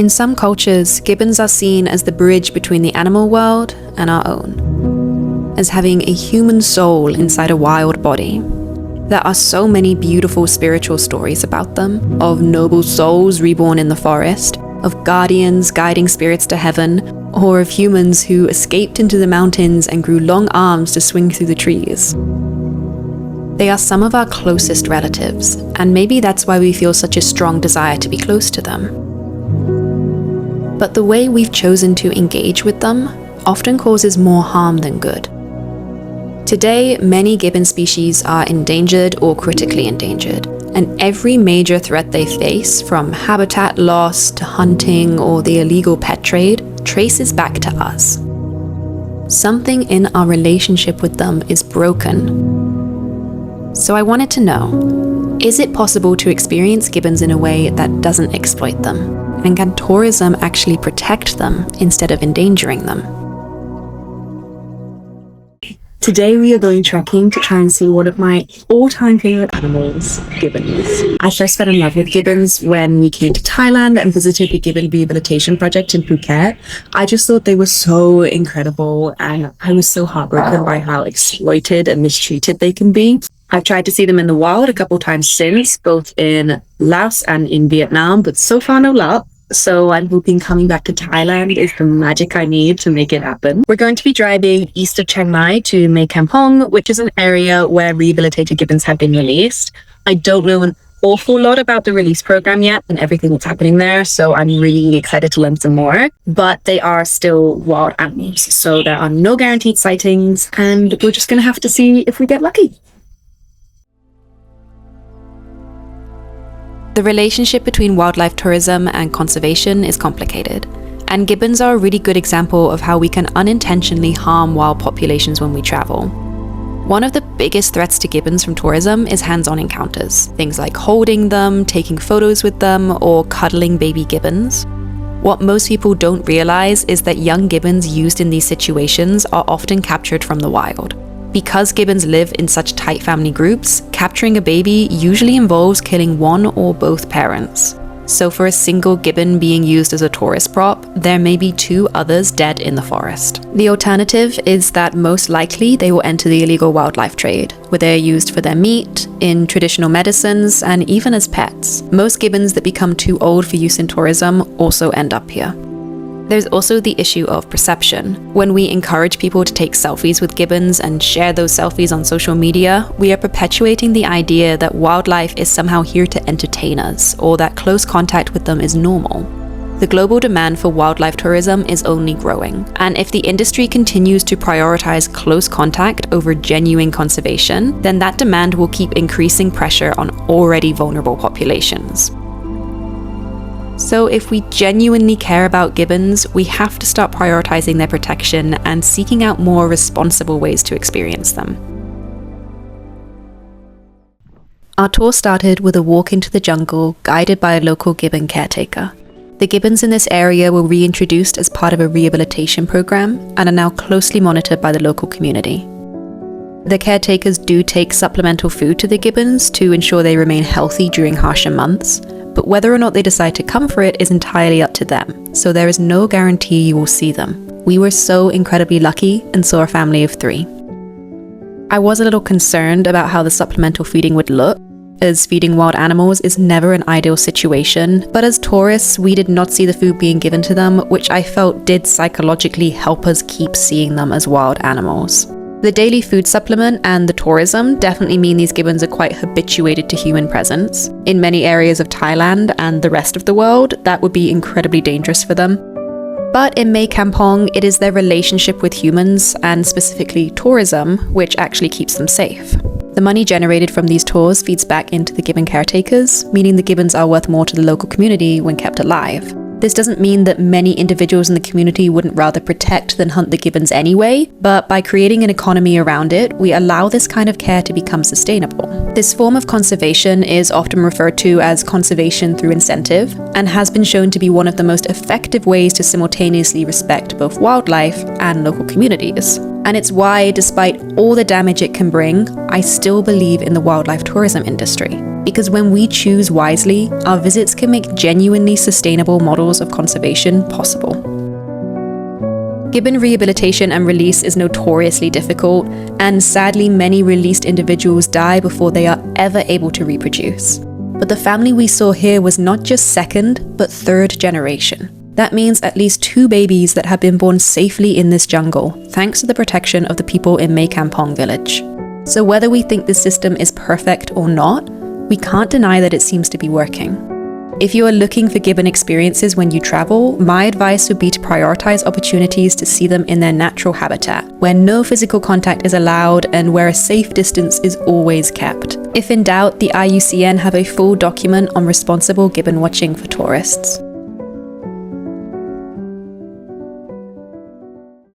In some cultures, gibbons are seen as the bridge between the animal world and our own, as having a human soul inside a wild body. There are so many beautiful spiritual stories about them, of noble souls reborn in the forest, of guardians guiding spirits to heaven, or of humans who escaped into the mountains and grew long arms to swing through the trees. They are some of our closest relatives, and maybe that's why we feel such a strong desire to be close to them. But the way we've chosen to engage with them often causes more harm than good. Today, many gibbon species are endangered or critically endangered, and every major threat they face, from habitat loss to hunting or the illegal pet trade, traces back to us. Something in our relationship with them is broken. So I wanted to know, is it possible to experience gibbons in a way that doesn't exploit them? And can tourism actually protect them instead of endangering them? Today we are going trekking to try and see one of my all-time favorite animals, gibbons. I first fell in love with gibbons when we came to Thailand and visited the Gibbon rehabilitation project in Phuket. I just thought they were so incredible, and I was so heartbroken by how exploited and mistreated they can be. I've tried to see them in the wild a couple times since, both in Laos and in Vietnam, but so far no luck. So I'm hoping coming back to Thailand is the magic I need to make it happen. We're going to be driving east of Chiang Mai to Mae Kampong, which is an area where rehabilitated gibbons have been released. I don't know an awful lot about the release program yet and everything that's happening there, so I'm really excited to learn some more. But they are still wild animals, so there are no guaranteed sightings, and we're just going to have to see if we get lucky. The relationship between wildlife tourism and conservation is complicated, and gibbons are a really good example of how we can unintentionally harm wild populations when we travel. One of the biggest threats to gibbons from tourism is hands-on encounters, things like holding them, taking photos with them, or cuddling baby gibbons. What most people don't realize is that young gibbons used in these situations are often captured from the wild. Because gibbons live in such tight family groups, capturing a baby usually involves killing one or both parents. So for a single gibbon being used as a tourist prop, there may be two others dead in the forest. The alternative is that most likely they will enter the illegal wildlife trade, where they are used for their meat, in traditional medicines, and even as pets. Most gibbons that become too old for use in tourism also end up here. There's also the issue of perception. When we encourage people to take selfies with gibbons and share those selfies on social media, we are perpetuating the idea that wildlife is somehow here to entertain us, or that close contact with them is normal. The global demand for wildlife tourism is only growing, and if the industry continues to prioritize close contact over genuine conservation, then that demand will keep increasing pressure on already vulnerable populations. So if we genuinely care about gibbons, we have to start prioritizing their protection and seeking out more responsible ways to experience them. Our tour started with a walk into the jungle guided by a local gibbon caretaker. The gibbons in this area were reintroduced as part of a rehabilitation program and are now closely monitored by the local community. The caretakers do take supplemental food to the gibbons to ensure they remain healthy during harsher months, but whether or not they decide to come for it is entirely up to them, so there is no guarantee you will see them. We were so incredibly lucky and saw a family of 3. I was a little concerned about how the supplemental feeding would look, as feeding wild animals is never an ideal situation, but as tourists we did not see the food being given to them, which I felt did psychologically help us keep seeing them as wild animals. The daily food supplement and the tourism definitely mean these gibbons are quite habituated to human presence. In many areas of Thailand and the rest of the world, that would be incredibly dangerous for them. But in Mae Kampong, it is their relationship with humans, and specifically tourism, which actually keeps them safe. The money generated from these tours feeds back into the gibbon caretakers, meaning the gibbons are worth more to the local community when kept alive. This doesn't mean that many individuals in the community wouldn't rather protect than hunt the gibbons anyway, but by creating an economy around it, we allow this kind of care to become sustainable. This form of conservation is often referred to as conservation through incentive, and has been shown to be one of the most effective ways to simultaneously respect both wildlife and local communities. And it's why, despite all the damage it can bring, I still believe in the wildlife tourism industry. Because when we choose wisely, our visits can make genuinely sustainable models of conservation possible. Gibbon rehabilitation and release is notoriously difficult, and sadly many released individuals die before they are ever able to reproduce. But the family we saw here was not just second, but third generation. That means at least 2 babies that have been born safely in this jungle, thanks to the protection of the people in Mae Kampong Village. So whether we think this system is perfect or not, we can't deny that it seems to be working. If you are looking for gibbon experiences when you travel, my advice would be to prioritize opportunities to see them in their natural habitat, where no physical contact is allowed and where a safe distance is always kept. If in doubt, the IUCN have a full document on responsible gibbon watching for tourists.